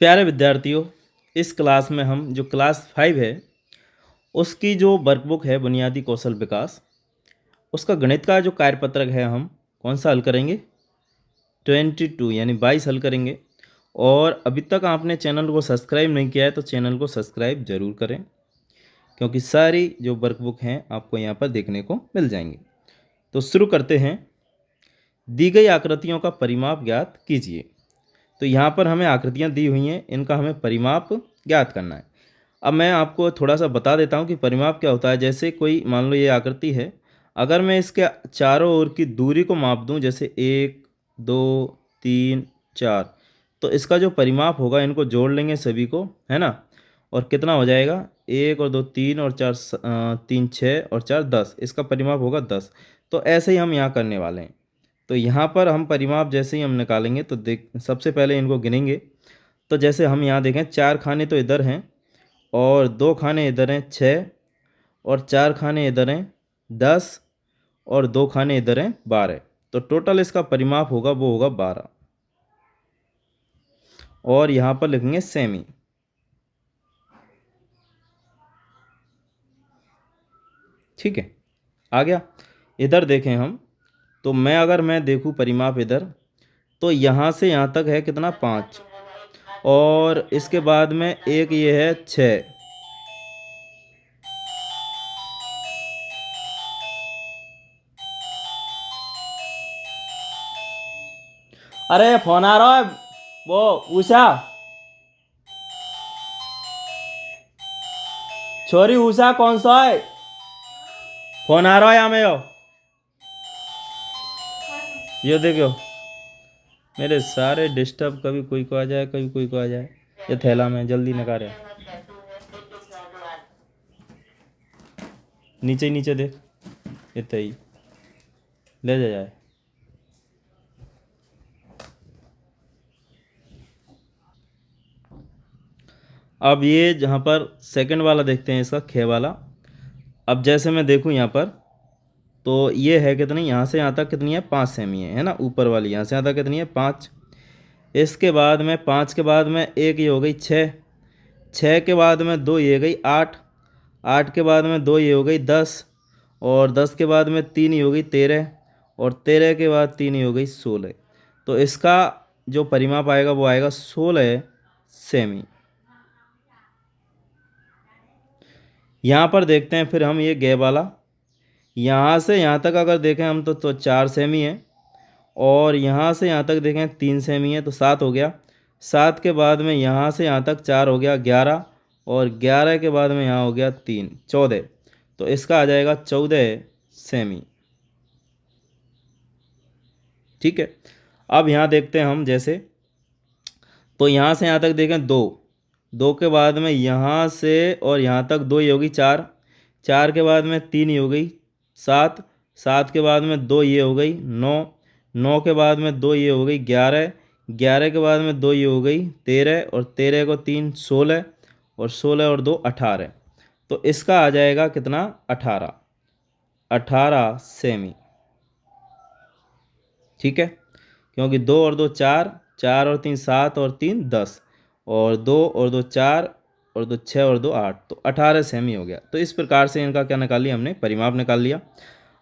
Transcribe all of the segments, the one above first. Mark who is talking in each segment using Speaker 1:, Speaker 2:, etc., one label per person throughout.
Speaker 1: प्यारे विद्यार्थियों, इस क्लास में हम जो क्लास 5 है उसकी जो वर्कबुक है बुनियादी कौशल विकास, उसका गणित का जो कार्यपत्रक है हम कौन सा हल करेंगे 22 यानी 22 हल करेंगे। और अभी तक आपने चैनल को सब्सक्राइब नहीं किया है तो चैनल को सब्सक्राइब ज़रूर करें, क्योंकि सारी जो वर्कबुक हैं आपको यहाँ पर देखने को मिल जाएंगी। तो शुरू करते हैं। दी गई आकृतियों का परिमाप ज्ञात कीजिए। तो यहाँ पर हमें आकृतियाँ दी हुई हैं, इनका हमें परिमाप ज्ञात करना है। अब मैं आपको थोड़ा सा बता देता हूँ कि परिमाप क्या होता है। जैसे कोई मान लो ये आकृति है, अगर मैं इसके चारों ओर की दूरी को माप दूँ, जैसे 1 2 3 4, तो इसका जो परिमाप होगा इनको जोड़ लेंगे सभी को, है ना। और कितना हो जाएगा 1 और 2 3 और 4 3 6 और 4 10, इसका परिमाप होगा 10। तो ऐसे ही हम यहाँ करने वाले हैं। तो यहाँ पर हम परिमाप जैसे ही हम निकालेंगे तो देख सबसे पहले इनको गिनेंगे। तो जैसे हम यहाँ देखें 4 खाने तो इधर हैं और 2 खाने इधर हैं 6, और 4 खाने इधर हैं 10, और 2 खाने इधर हैं 12। तो टोटल इसका परिमाप होगा वो होगा 12। और यहाँ पर लिखेंगे सेमी। ठीक है, आ गया। इधर देखें हम, तो मैं देखूँ परिमाप इधर, तो यहाँ से यहाँ तक है कितना 5, और इसके बाद में एक ये है 6। अरे फोन आ रहा है, वो उषा, छोरी उषा कौन सा है, फोन आ रहा है यहाँ में। ये देखो मेरे सारे डिस्टर्ब, कभी कोई को आ जाए कभी कोई को आ जाए। ये थैला में जल्दी नकारे, नीचे ही नीचे देख, इतना ही ले जा जाए। अब ये जहाँ पर सेकंड वाला देखते हैं, इसका खे वाला। अब जैसे मैं देखूँ यहाँ पर, तो ये है कितनी, यहाँ से यहाँ तक कितनी है 5 सेमी है ना। ऊपर वाली यहाँ से यहाँ तक कितनी है 5। इसके बाद में 5 के बाद में एक ये हो गई 6, 6 के बाद में 2 ये गई 8, 8 के बाद में 2 ये हो गई 10, और 10 के बाद में 3 ये हो गई 13, और 13 के बाद 3 ये हो गई 16। तो इसका जो परिमाप आएगा वो आएगा 16 सेमी। यहाँ पर देखते हैं फिर हम ये गैप वाला, यहाँ से यहाँ तक अगर देखें हम तो 4 सेमी है, और यहाँ से यहाँ तक देखें 3 सेमी है, तो 7 हो गया। 7 के बाद में यहाँ से यहाँ तक 4 हो गया 11, और 11 के बाद में यहाँ हो गया 3 14। तो इसका आ जाएगा 14 सेमी। ठीक है, अब यहाँ देखते हैं हम जैसे, तो यहाँ से यहाँ तक देखें 2, 2 के बाद में यहाँ से और यहाँ तक 2 ये होगी 4, 4 के बाद में 3 ये हो गई 7, 7 के बाद में 2 ये हो गई 9, 9 के बाद में 2 ये हो गई 11, 11 के बाद में 2 ये हो गई 13, और 13 को 3 16, और 16 और 2 18। तो इसका आ जाएगा कितना 18, 18 सेमी। ठीक है, क्योंकि 2 और 2 4, 4 और 3 7, और 3 10, और 2 और 2 4, और 2 6, और 2 8, तो 18 सेमी हो गया। तो इस प्रकार से इनका क्या निकाल लिया हमने, परिमाप निकाल लिया।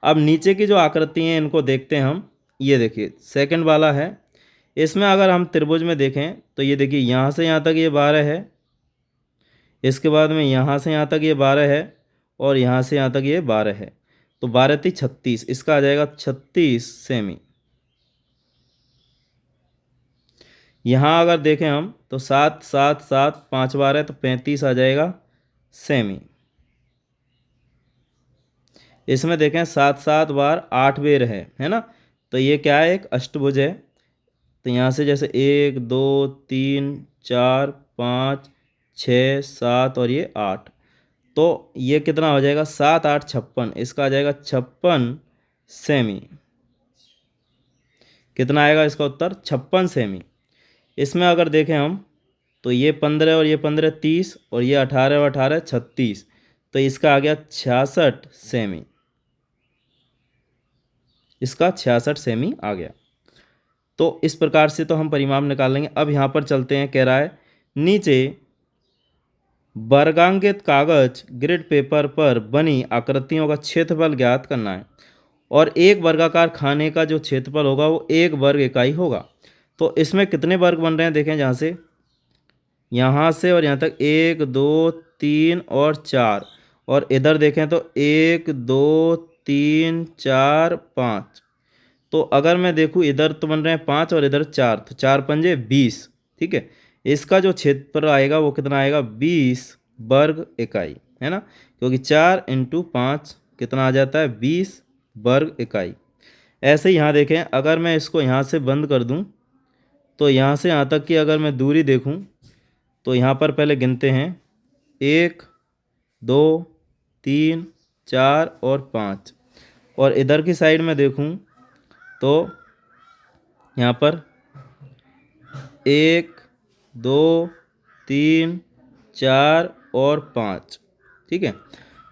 Speaker 1: अब नीचे की जो आकृति हैं इनको देखते हैं हम। ये देखिए सेकंड वाला है, इसमें अगर हम त्रिभुज में देखें तो ये देखिए यहाँ से यहाँ तक ये 12 है, इसके बाद में यहाँ से यहाँ तक ये 12 है, और यहाँ से यहाँ तक ये 12 है। तो 12 3 36, इसका आ जाएगा 36 सेमी। यहाँ अगर देखें हम तो 7 7 7 5 12, तो 35 आ जाएगा सेमी। इसमें देखें 7 7 बार 8 बेर है ना। तो ये क्या है, एक अष्टभुज है। तो यहाँ से जैसे 1 2 3 4 5 6 7 और ये 8, तो ये कितना हो जाएगा 7 8 56, इसका आ जाएगा 56 सेमी। कितना आएगा इसका उत्तर 56 सेमी। इसमें अगर देखें हम तो ये 15 और ये 15 30, और ये 18 और 18 36, तो इसका आ गया 66 सेमी। इसका 66 सेमी आ गया। तो इस प्रकार से तो हम परिमाप निकाल लेंगे। अब यहाँ पर चलते हैं, कह रहा है नीचे वर्गांकित कागज ग्रिड पेपर पर बनी आकृतियों का क्षेत्रफल ज्ञात करना है और एक वर्गाकार खाने का जो क्षेत्रफल होगा वो 1 वर्ग इकाई होगा। तो इसमें कितने वर्ग बन रहे हैं देखें, यहाँ से और यहाँ तक 1 2 3 और 4, और इधर देखें तो 1 2 3 4 5। तो अगर मैं देखूँ इधर तो बन रहे हैं 5 और इधर 4, तो 4 पंजे 20। ठीक है, इसका जो क्षेत्रफल आएगा वो कितना आएगा, 20 वर्ग इकाई, है ना, क्योंकि 4 × 5 कितना आ जाता है, 20 वर्ग इकाई। ऐसे ही यहाँ देखें, अगर मैं इसको यहाँ से बंद कर दूँ तो यहाँ से यहाँ तक की अगर मैं दूरी देखूँ तो यहाँ पर पहले गिनते हैं 1 2 3 4 और 5, और इधर की साइड में देखूँ तो यहाँ पर 1 2 3 4 और 5। ठीक है,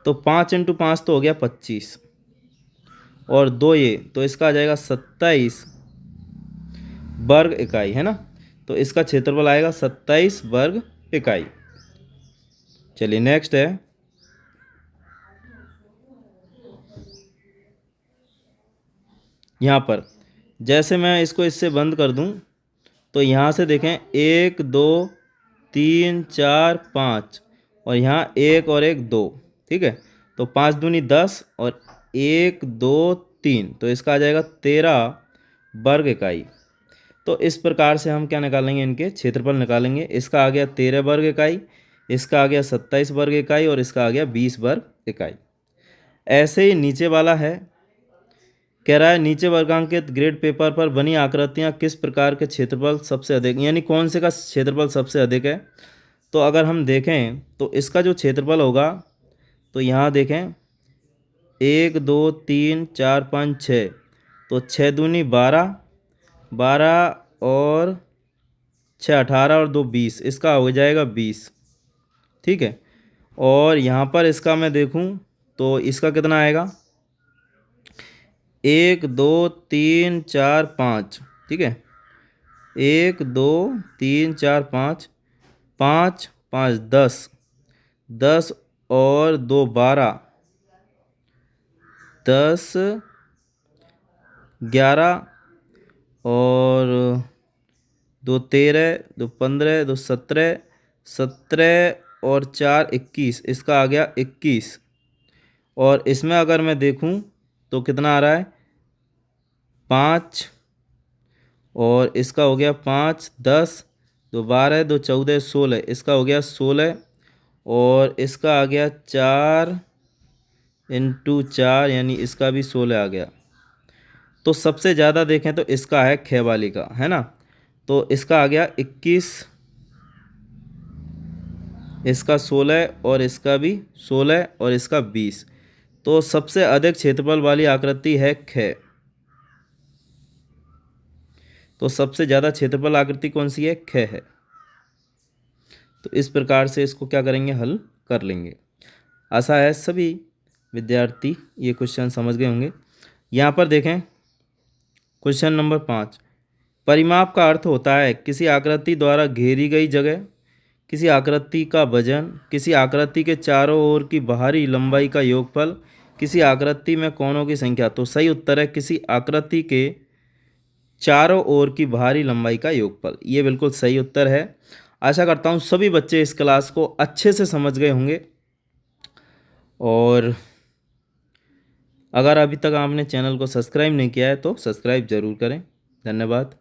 Speaker 1: तो 5 × 5 तो हो गया 25, और 2 ये तो इसका आ जाएगा 27 वर्ग इकाई, है ना। तो इसका क्षेत्रफल आएगा 27 वर्ग इकाई। चलिए नेक्स्ट है, यहाँ पर जैसे मैं इसको इससे बंद कर दूं तो यहाँ से देखें 1 2 3 4 5, और यहाँ 1 और 1 2। ठीक है, तो 5 दूनी 10 और 1 2 3, तो इसका आ जाएगा 13 वर्ग इकाई। तो इस प्रकार से हम क्या निकालेंगे, इनके क्षेत्रफल निकालेंगे। इसका आ गया 13 वर्ग इकाई, इसका आ गया 27 वर्ग इकाई, और इसका आ गया 20 वर्ग इकाई। ऐसे ही नीचे वाला है, कह रहा है नीचे वर्गांकित ग्रेड पेपर पर बनी आकृतियां किस प्रकार के क्षेत्रफल सबसे अधिक, यानी कौन से का क्षेत्रफल सबसे अधिक है। तो अगर हम देखें तो इसका जो क्षेत्रफल होगा, तो यहाँ देखें 1 2 3 4 5 6, तो 6 दूनी 12, 12 और 6 18 और 2 20, इसका हो जाएगा 20। ठीक है, और यहाँ पर इसका मैं देखूँ तो इसका कितना आएगा, 1 2 3 4 5। ठीक है, 1 2 3 4 5, 5 5 10, 10 और 2 12, 10 11 और 2 13, 2 15, 2 17, 17 और 4 21, इसका आ गया 21। और इसमें अगर मैं देखूं तो कितना आ रहा है, 5, और इसका हो गया 5 10, 2 12, 2 14 16, इसका हो गया 16, और इसका आ गया 4 × 4, यानी इसका भी 16 आ गया। तो सबसे ज़्यादा देखें तो इसका है खेवाली का, है ना, तो इसका आ गया 21, इसका 16, और इसका भी 16, और इसका 20। तो सबसे अधिक क्षेत्रफल वाली आकृति है ख। तो सबसे ज़्यादा क्षेत्रफल आकृति कौन सी है, ख है। तो इस प्रकार से इसको क्या करेंगे, हल कर लेंगे। आशा है सभी विद्यार्थी ये क्वेश्चन समझ गए होंगे। यहाँ पर देखें क्वेश्चन नंबर 5, परिमाप का अर्थ होता है किसी आकृति द्वारा घेरी गई जगह, किसी आकृति का वजन, किसी आकृति के चारों ओर की बाहरी लंबाई का योगफल, किसी आकृति में कोणों की संख्या। तो सही उत्तर है किसी आकृति के चारों ओर की बाहरी लंबाई का योगफल। ये बिल्कुल सही उत्तर है। आशा करता हूँ सभी बच्चे इस क्लास को अच्छे से समझ गए होंगे, और अगर अभी तक आपने चैनल को सब्सक्राइब नहीं किया है तो सब्सक्राइब ज़रूर करें। धन्यवाद।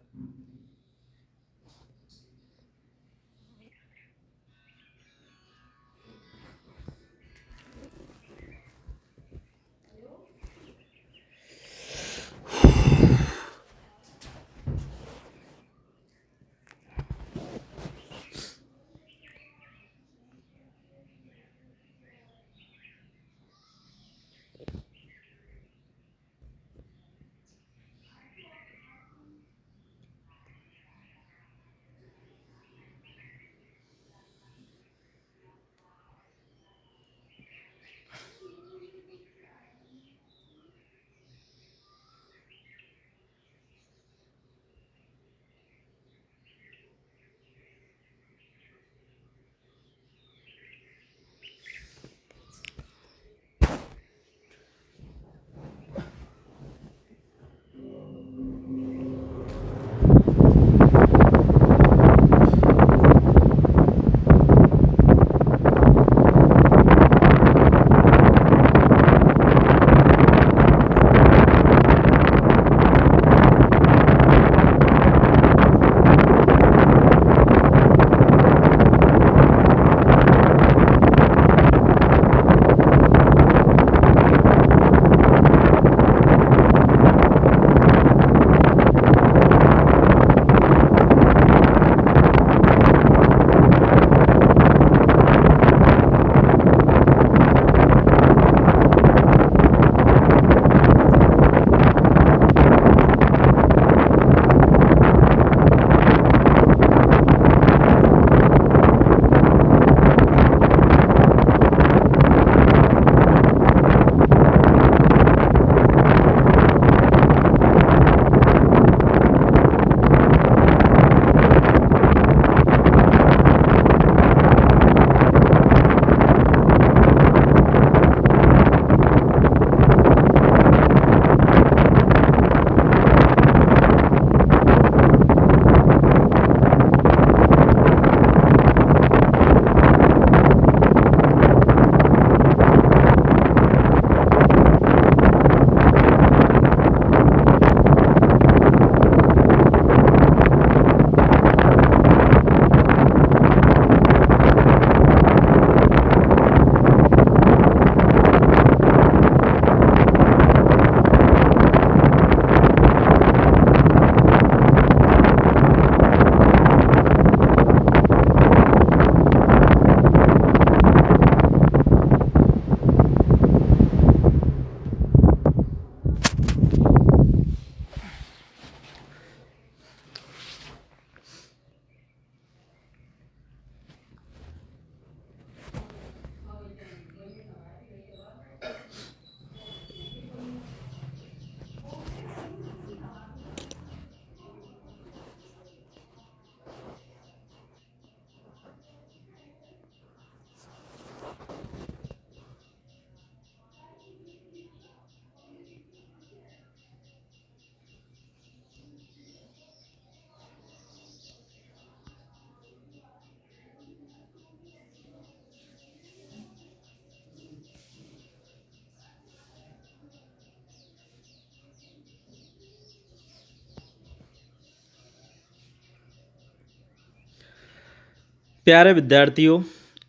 Speaker 1: प्यारे विद्यार्थियों,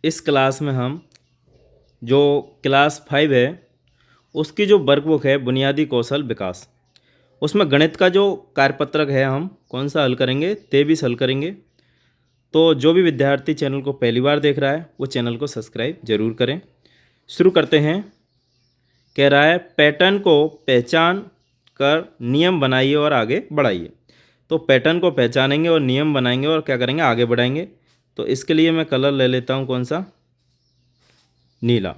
Speaker 1: इस क्लास में हम जो क्लास 5 है उसकी जो वर्कबुक है बुनियादी कौशल विकास, उसमें गणित का जो कार्यपत्रक है हम कौन सा हल करेंगे, 23 हल करेंगे। तो जो भी विद्यार्थी चैनल को पहली बार देख रहा है वो चैनल को सब्सक्राइब जरूर करें। शुरू करते हैं। कह रहा है पैटर्न को पहचान कर नियम बनाइए और आगे बढ़ाइए। तो पैटर्न को पहचानेंगे और नियम बनाएंगे और क्या करेंगे, आगे बढ़ाएंगे। तो इसके लिए मैं कलर ले लेता हूँ, कौन सा, नीला।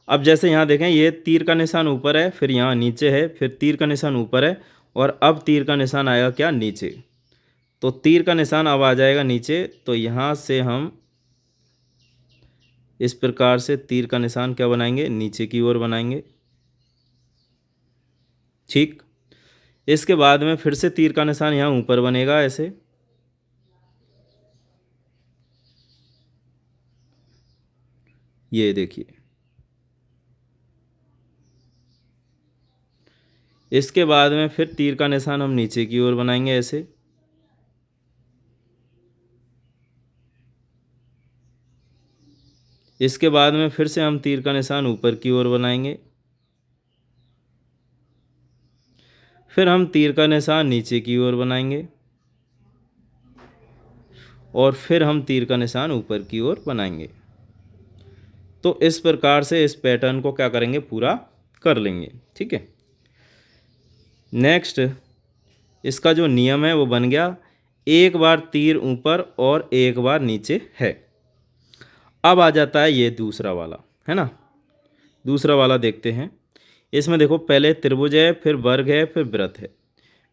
Speaker 1: अब जैसे यहाँ देखें, ये तीर का निशान ऊपर है, फिर यहाँ नीचे है, फिर तीर का निशान ऊपर है और अब तीर का निशान आएगा क्या, नीचे। तो तीर का निशान अब आ जाएगा नीचे। तो यहाँ से हम इस प्रकार से तीर का निशान क्या बनाएंगे, नीचे की ओर बनाएंगे। ठीक। इसके बाद में फिर से तीर का निशान यहाँ ऊपर बनेगा ऐसे। ये देखिए। इसके बाद में फिर तीर का निशान हम नीचे की ओर बनाएंगे ऐसे। इसके बाद में फिर से हम तीर का निशान ऊपर की ओर बनाएंगे। फिर हम तीर का निशान नीचे की ओर बनाएंगे और फिर हम तीर का निशान ऊपर की ओर बनाएंगे। तो इस प्रकार से इस पैटर्न को क्या करेंगे, पूरा कर लेंगे। ठीक है। नेक्स्ट, इसका जो नियम है वो बन गया, एक बार तीर ऊपर और एक बार नीचे है। अब आ जाता है ये दूसरा वाला, है ना। दूसरा वाला देखते हैं। इसमें देखो, पहले त्रिभुज है, फिर वर्ग है, फिर वृत्त है,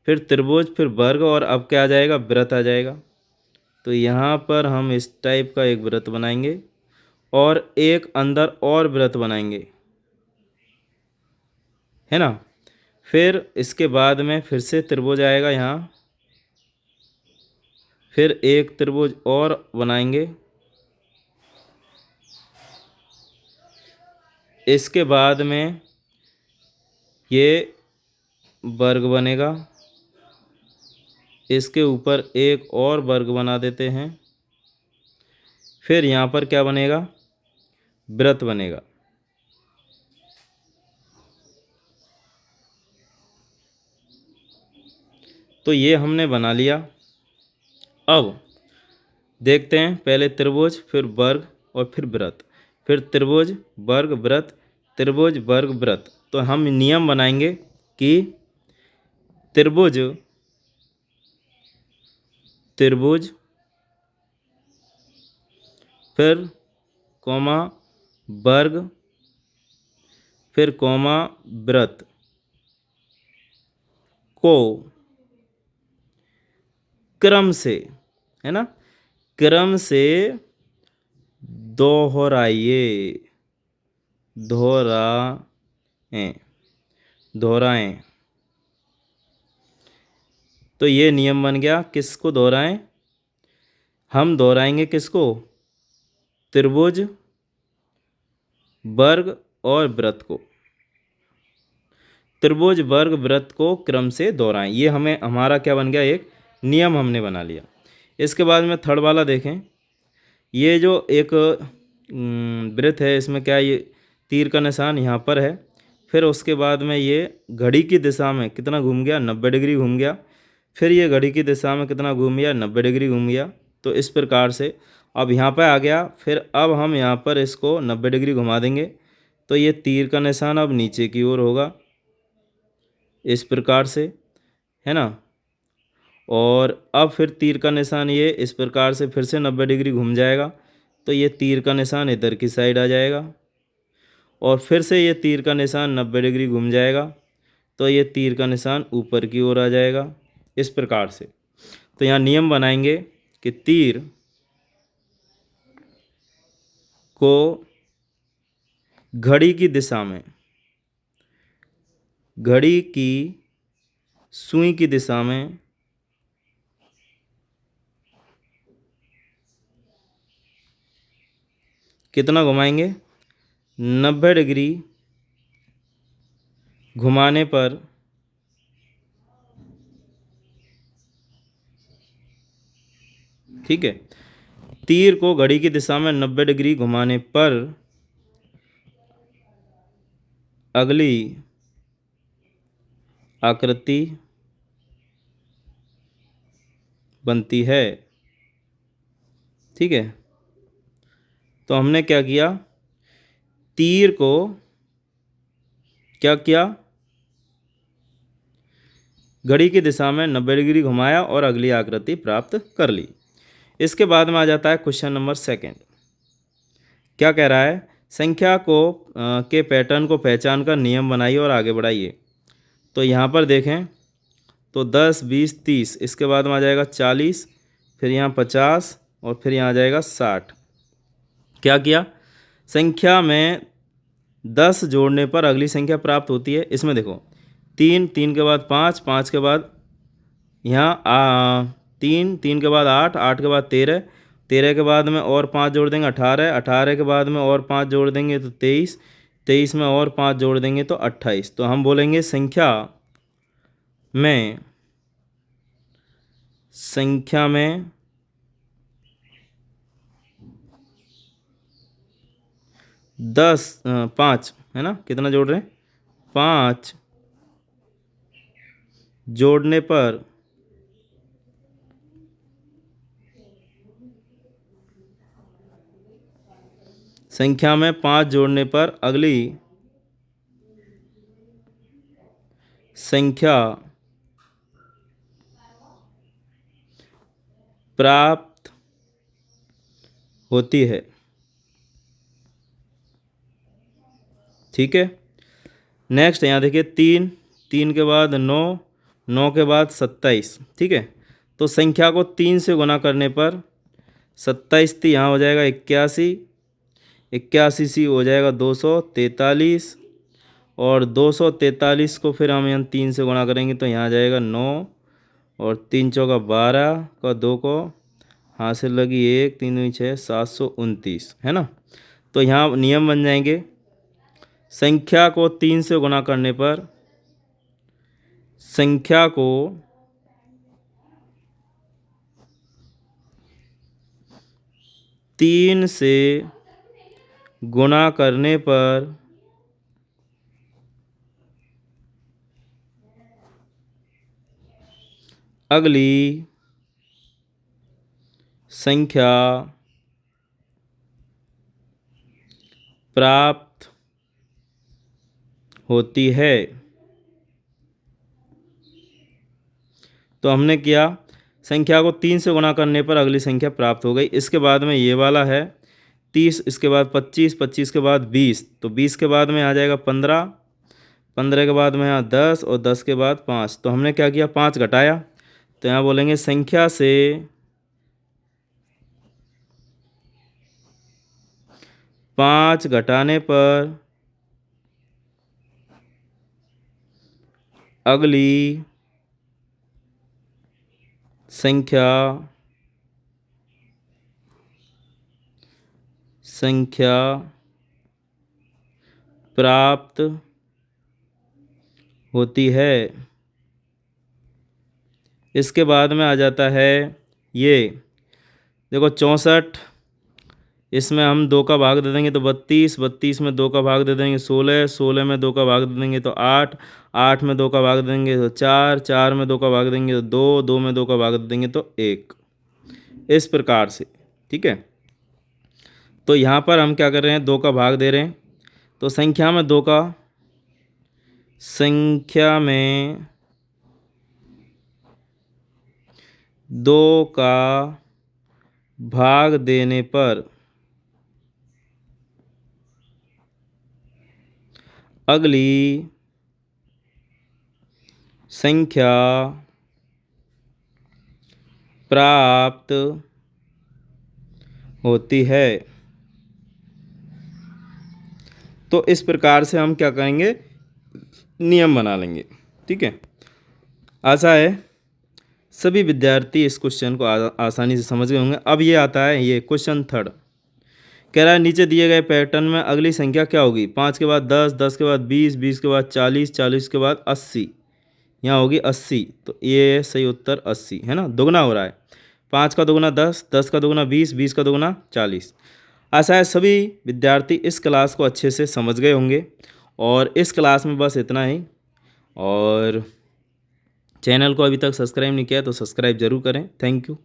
Speaker 1: फिर त्रिभुज, फिर वर्ग और अब क्या आ जाएगा, वृत्त आ जाएगा। तो यहाँ पर हम इस टाइप का एक वृत्त बनाएंगे और एक अंदर और वृत्त बनाएंगे, है ना। फिर इसके बाद में फिर से त्रिभुज आएगा यहाँ, फिर एक त्रिभुज और बनाएंगे। इसके बाद में ये वर्ग बनेगा, इसके ऊपर एक और वर्ग बना देते हैं। फिर यहाँ पर क्या बनेगा, वृत्त बनेगा। तो ये हमने बना लिया। अब देखते हैं, पहले त्रिभुज, फिर वर्ग और फिर वृत्त, फिर त्रिभुज वर्ग वृत्त, त्रिभुज वर्ग वृत्त। तो हम नियम बनाएंगे कि त्रिभुज त्रिभुज फिर कॉमा वर्ग, फिर कॉमा वृत्त को क्रम से, है ना, क्रम से दोहराइए, दोहराएं। तो ये नियम बन गया। किसको दोहराएं, हम दोहराएंगे किसको, त्रिभुज वर्ग और वृत्त को। त्रिभुज वर्ग वृत्त को क्रम से दोहराएं। ये हमें हमारा क्या बन गया, एक नियम हमने बना लिया। इसके बाद में थर्ड वाला देखें। ये जो एक वृत्त है, इसमें क्या, ये तीर का निशान यहाँ पर है, फिर उसके बाद में ये घड़ी की दिशा में कितना घूम गया, 90 डिग्री घूम गया। फिर ये घड़ी की दिशा में कितना घूम गया, 90 डिग्री घूम गया। तो इस प्रकार से अब यहाँ पर आ गया। फिर अब हम यहाँ पर इसको 90 डिग्री घुमा देंगे। तो ये तीर का निशान अब नीचे की ओर होगा इस प्रकार से, है ना। और अब फिर तीर का निशान ये इस प्रकार से फिर से 90 डिग्री घूम जाएगा। तो ये तीर का निशान इधर की साइड आ जाएगा और फिर से ये तीर का निशान 90 डिग्री घूम जाएगा। तो ये तीर का निशान ऊपर की ओर आ जाएगा इस प्रकार से। तो यहाँ नियम बनाएंगे कि तीर को घड़ी की दिशा में, घड़ी की सुई की दिशा में कितना घुमाएंगे, 90 डिग्री घुमाने पर ठीक है। तीर को घड़ी की दिशा में 90 डिग्री घुमाने पर अगली आकृति बनती है। ठीक है, तो हमने क्या किया, तीर को क्या किया, घड़ी की दिशा में 90 डिग्री घुमाया और अगली आकृति प्राप्त कर ली। इसके बाद में आ जाता है क्वेश्चन नंबर सेकंड। क्या कह रहा है, संख्या को के पैटर्न को पहचान कर नियम बनाइए और आगे बढ़ाइए। तो यहाँ पर देखें तो 10, 20, 30, इसके बाद में आ जाएगा 40, फिर यहाँ 50 और फिर यहाँ आ जाएगा 60। क्या किया, संख्या में 10 जोड़ने पर अगली संख्या प्राप्त होती है। इसमें देखो 3, 3 के बाद 5, 5 के बाद यहाँ 3, 3 के बाद 8, 8 के बाद 13, 13 के बाद में और 5 जोड़ देंगे 18, 18 के बाद में और 5 जोड़ देंगे तो 23, 23 में और 5 जोड़ देंगे तो 28। तो हम बोलेंगे संख्या में 5 है ना, कितना जोड़ रहे हैं, 5 जोड़ने पर संख्या में 5 जोड़ने पर अगली संख्या प्राप्त होती है। ठीक है, नेक्स्ट यहाँ देखिए 3, 3 के बाद 9, 9 के बाद 27। ठीक है, तो संख्या को 3 से गुना करने पर 27 थी, यहाँ हो जाएगा 81, 81 सी हो जाएगा 243, और 243 को फिर हम यहाँ 3 से गुना करेंगे तो यहाँ आ जाएगा 9, और 3 चौका 12 का 2 को हासिल लगी 1, 3 दूनी 6, 729 है ना। तो यहाँ नियम बन जाएंगे, संख्या को 3 से गुना करने पर संख्या को 3 से गुणा करने पर अगली संख्या प्राप्त होती है। तो हमने किया, संख्या को 3 से गुणा करने पर अगली संख्या प्राप्त हो गई। इसके बाद में ये वाला है 30, इसके बाद 25, 25 के बाद 20, तो 20 के बाद में आ जाएगा 15, 15 के बाद में यहाँ 10 और 10 के बाद 5। तो हमने क्या किया, 5 घटाया, तो यहाँ बोलेंगे संख्या से 5 घटाने पर अगली संख्या प्राप्त होती है। इसके बाद में आ जाता है ये देखो 64, इसमें हम 2 का भाग दे देंगे तो 32, 32 में 2 का भाग दे देंगे 16, 16 में 2 का भाग दे देंगे तो 8, 8 में 2 का भाग देंगे तो 4, 4 में 2 का भाग देंगे तो 2, 2 में 2 का भाग देंगे तो 1, इस प्रकार से। ठीक है, तो यहाँ पर हम क्या कर रहे हैं, 2 का भाग दे रहे हैं, तो संख्या में 2 का भाग देने पर अगली संख्या प्राप्त होती है। तो इस प्रकार से हम क्या करेंगे, नियम बना लेंगे। ठीक है, आशा है सभी विद्यार्थी इस क्वेश्चन को आसानी से समझ गए होंगे। अब ये आता है ये क्वेश्चन थर्ड, कह रहा है नीचे दिए गए पैटर्न में अगली संख्या क्या होगी, 5 के बाद 10, 10 के बाद 20, 20 के बाद 40, 40 के बाद 80, यहाँ होगी 80। तो ये सही उत्तर 80 है ना, दुगना हो रहा है। 5 का दोगुना 10, 10 का दोगुना 20, 20 का दोगुना 40। आशा है सभी विद्यार्थी इस क्लास को अच्छे से समझ गए होंगे और इस क्लास में बस इतना ही। और चैनल को अभी तक सब्सक्राइब नहीं किया तो सब्सक्राइब ज़रूर करें। Thank you.